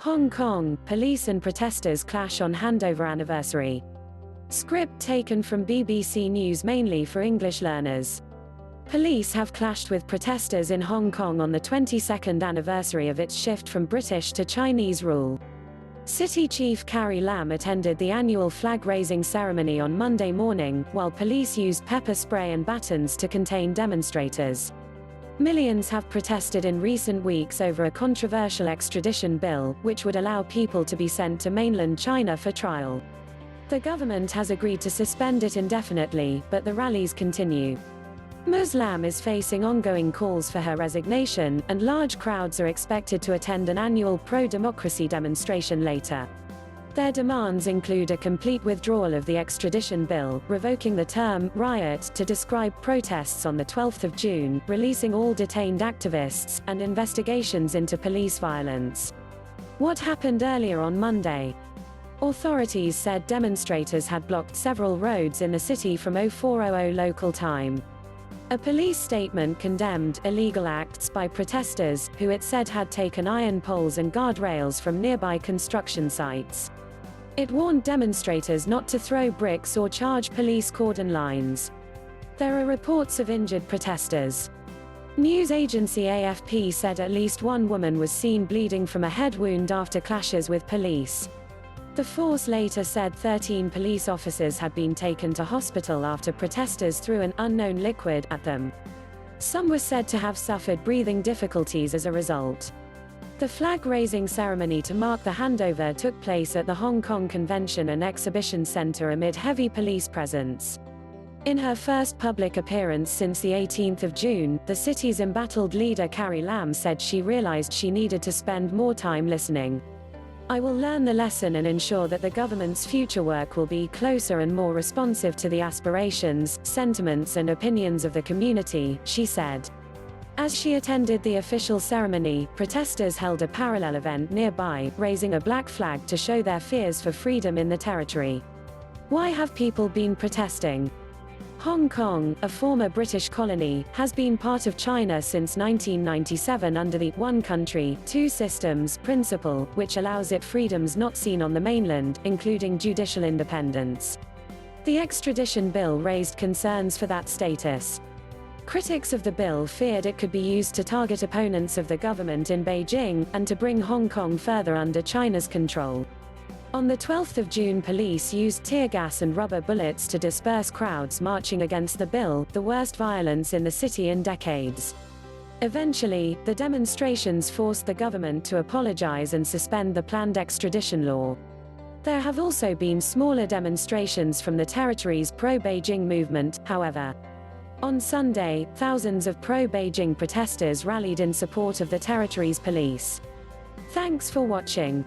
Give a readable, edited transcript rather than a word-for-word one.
Hong Kong, police and protesters clash on handover anniversary. Script taken from BBC News mainly for English learners. Police have clashed with protesters in Hong Kong on the 22nd anniversary of its shift from British to Chinese rule. City Chief Carrie Lam attended the annual flag-raising ceremony on Monday morning, while police used pepper spray and batons to contain demonstrators. Millions have protested in recent weeks over a controversial extradition bill, which would allow people to be sent to mainland China for trial. The government has agreed to suspend it indefinitely, but the rallies continue. Ms. Lam is facing ongoing calls for her resignation, and large crowds are expected to attend an annual pro-democracy demonstration later. Their demands include a complete withdrawal of the extradition bill, revoking the term riot to describe protests on the 12th of June, releasing all detained activists, and investigations into police violence. What happened earlier on Monday? Authorities said demonstrators had blocked several roads in the city from 0400 local time. A police statement condemned illegal acts by protesters, who it said had taken iron poles and guardrails from nearby construction sites. It warned demonstrators not to throw bricks or charge police cordon lines. There are reports of injured protesters. News agency AFP said at least one woman was seen bleeding from a head wound after clashes with police. The force later said 13 police officers had been taken to hospital after protesters threw an unknown liquid at them. Some were said to have suffered breathing difficulties as a result. The flag-raising ceremony to mark the handover took place at the Hong Kong Convention and Exhibition Centre amid heavy police presence. In her first public appearance since the 18th of June, the city's embattled leader Carrie Lam said she realised she needed to spend more time listening. "I will learn the lesson and ensure that the government's future work will be closer and more responsive to the aspirations, sentiments and opinions of the community," she said. As she attended the official ceremony, protesters held a parallel event nearby, raising a black flag to show their fears for freedom in the territory. Why have people been protesting? Hong Kong, a former British colony, has been part of China since 1997 under the one country, two systems principle, which allows it freedoms not seen on the mainland, including judicial independence. The extradition bill raised concerns for that status. Critics of the bill feared it could be used to target opponents of the government in Beijing, and to bring Hong Kong further under China's control. On the 12th of June, police used tear gas and rubber bullets to disperse crowds marching against the bill, the worst violence in the city in decades. Eventually, the demonstrations forced the government to apologize and suspend the planned extradition law. There have also been smaller demonstrations from the territory's pro-Beijing movement, however. On Sunday, thousands of pro-Beijing protesters rallied in support of the territory's police. Thanks for watching.